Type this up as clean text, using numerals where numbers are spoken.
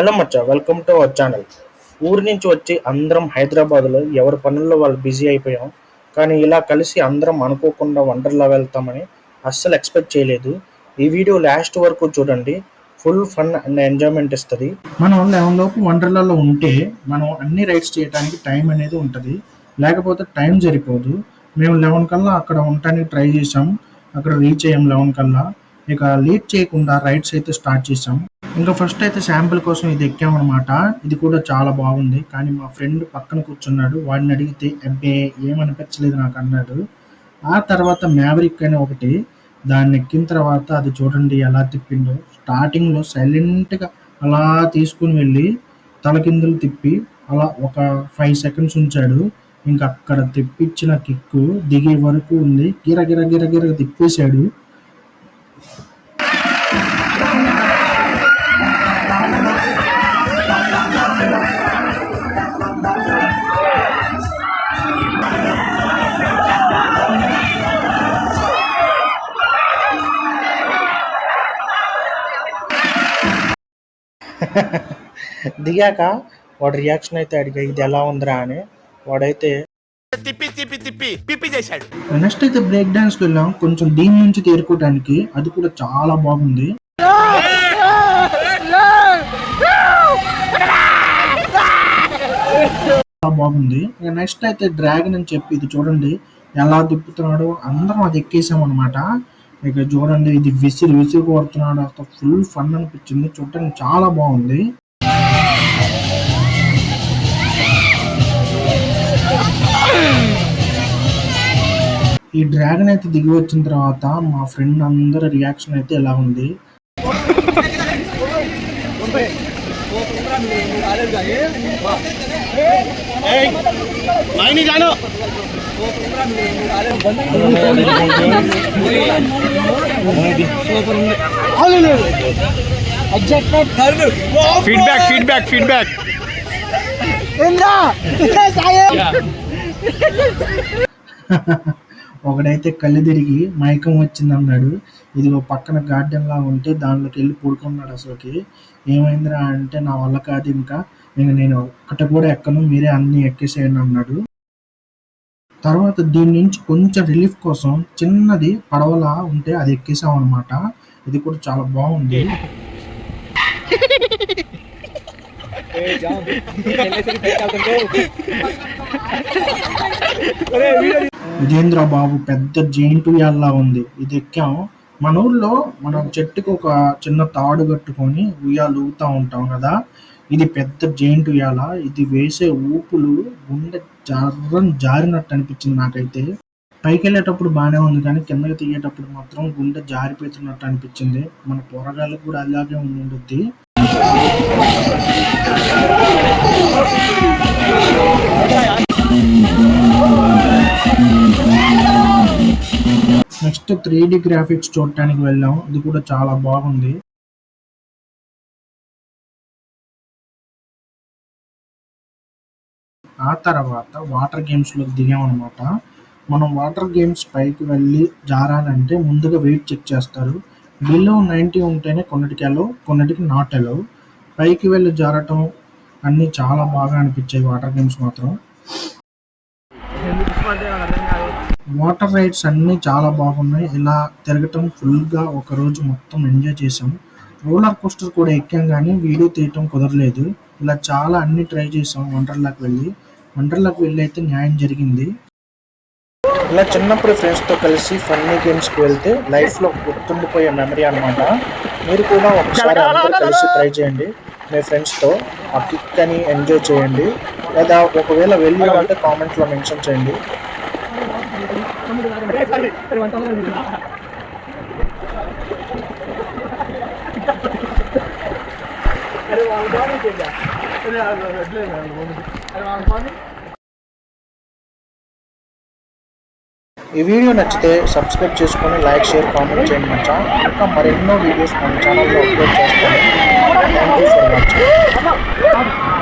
Hello Maccha, welcome to our channel. ఊరి నుంచి వచ్చి అందరం హైదరాబాద్లో ఎవరి పనుల్లో వాళ్ళు బిజీ అయిపోయాం. కానీ ఇలా కలిసి అందరం అనుకోకుండా వండర్లా వెళ్తామని అస్సలు ఎక్స్పెక్ట్ చేయలేదు. ఈ వీడియో లాస్ట్ వరకు చూడండి, ఫుల్ ఫన్ అండ్ ఎంజాయ్మెంట్ ఇస్తుంది. మనం 11 లోపు వండర్లాలో ఉంటే మనం అన్ని రైడ్స్ చేయడానికి టైం అనేది ఉంటుంది, లేకపోతే టైం సరిపోదు. మేము 11 కల్లా అక్కడ ఉండటానికి ట్రై చేసాం. అక్కడ రీచ్ అయ్యాం 11 కల్లా. ఇక లేట్ చేయకుండా రైడ్స్ అయితే స్టార్ట్ చేసాం. ఇంకా ఫస్ట్ అయితే శాంపుల్ కోసం ఇది ఎక్కామన్నమాట. ఇది కూడా చాలా బాగుంది. కానీ మా ఫ్రెండ్ పక్కన కూర్చున్నాడు, వాడిని అడిగితే అబ్బే ఏమనిపించలేదు నాకు అన్నాడు. ఆ తర్వాత మ్యావరిక్ అని ఒకటి, దాన్ని ఎక్కిన తర్వాత అది చూడండి ఎలా తిప్పిండో. స్టార్టింగ్లో సైలెంట్గా అలా తీసుకుని వెళ్ళి తలకిందులు తిప్పి అలా ఒక 5 సెకండ్స్ ఉంచాడు. ఇంకా అక్కడ తిప్పించిన కిక్కు దిగే వరకు ఉంది. గిర గిర గిర గిర తిప్పేశాడు. దిగాక వాడు రియాక్షన్ అయితే అడిగా ఇది ఎలా ఉందిరా అని. వాడైతే తిప్పి తిప్పి తిప్పి పిప్పి చేశాడు. నెక్స్ట్ అయితే బ్రేక్ డాన్స్ వెళ్ళాం కొంచెం దీని నుంచి తేరుకోవడానికి. అది కూడా చాలా బాగుంది. బాగుంది. నెక్స్ట్ అయితే డ్రాగన్ అని చెప్పి ఇది చూడండి ఎలా తిప్పుతున్నాడు. అందరం అది ఎక్కేసాం అనమాట. ఇక చూడండి ఇది విసిరి కొడుతున్నాడు. అసలు ఫుల్ ఫన్ అనిపించింది, చూడటానికి చాలా బాగుంది. ఈ డ్రాగన్ అయితే దిగి వచ్చిన తర్వాత మా ఫ్రెండ్ అందరి రియాక్షన్ అయితే ఎలా ఉంది. ఫీడ్బ్యాక్ ఒకడైతే కళ్ళు తిరిగి మైకం వచ్చింది అన్నాడు. ఇది ఒక పక్కన గార్డెన్ లా ఉంటే దానిలోకి వెళ్ళి పడుకున్నాడు. అసలుకి ఏమైందిరా అంటే నా వల్ల కాదు, ఇంకా నేను ఒక్కటి కూడా ఎక్కను, మీరే అన్ని ఎక్కేసేయండి అన్నాడు. తర్వాత దీని నుంచి కొంచెం రిలీఫ్ కోసం చిన్నది పడవలా ఉంటే అది ఎక్కేసాం అనమాట. ఇది కూడా చాలా బాగుంది. విజేంద్ర బాబు పెద్ద జైంట్ ఉయ్యాలలా ఉంది. ఇది ఎక్కాం. మన ఊర్లో మనం చెట్టుకు ఒక చిన్న తాడు కట్టుకొని ఉయ్యాలు ఊగుతూ ఉంటాం కదా, ఇది పెద్ద జైంట్ ఉయ్యాల. ఇది వేసే ఊపులు గుండె జారినట్టు అనిపించింది నాకైతే. పైకి వెళ్ళేటప్పుడు బాగానే ఉంది, కానీ కిందకి తీయేటప్పుడు మాత్రం గుండె జారిపోతున్నట్టు అనిపించింది. మన పోరగాళ్ళకి కూడా అలాగే ఉండుద్ది. నెక్స్ట్ 3D గ్రాఫిక్స్ చూడటానికి వెళ్ళాం. ఇది కూడా చాలా బాగుంది. ఆ తర్వాత వాటర్ గేమ్స్లోకి దిగామన్నమాట. మనం వాటర్ గేమ్స్ పైకి వెళ్ళి జారాలంటే ముందుగా వెయిట్ చెక్ చేస్తారు. బిలో 90 ఉంటేనే కొన్నిటికి ఎలో, కొన్నిటికి నాట్ ఎలో. పైకి వెళ్ళి జారటం అన్నీ చాలా బాగా అనిపించాయి వాటర్ గేమ్స్ మాత్రం. వాటర్ రైడ్స్ అన్నీ చాలా బాగున్నాయి. ఇలా తిరగటం ఫుల్గా ఒకరోజు మొత్తం ఎంజాయ్ చేసాం. రోలర్ కోస్టర్ కూడా ఎక్కాం, కానీ వీడియో తీయటం కుదరలేదు. ఇలా చాలా అన్ని ట్రై చేసాం. వండర్లాకి వెళ్ళి అయితే న్యాయం జరిగింది. ఇలా చిన్నప్పుడు ఫ్రెండ్స్తో కలిసి ఫన్నీ గేమ్స్కి వెళ్తే లైఫ్లో గుర్తుండిపోయే మెమరీ అనమాట. మీరు కూడా ఒకసారి అందరూ కలిసి ట్రై చేయండి మీ ఫ్రెండ్స్తో. ఆ కిక్ అని ఎంజాయ్ చేయండి. లేదా ఒకవేళ వెళ్ళి ఉంటే కామెంట్లో మెన్షన్ చేయండి. ఈ వీడియో నచ్చితే సబ్స్క్రైబ్ చేసుకొని లైక్, షేర్, కామెంట్ చేయండి మచ్చా. ఇంకా మరెన్నో వీడియోస్ మన ఛానల్లో అప్లోడ్ చేస్తాను. Thank you for watching.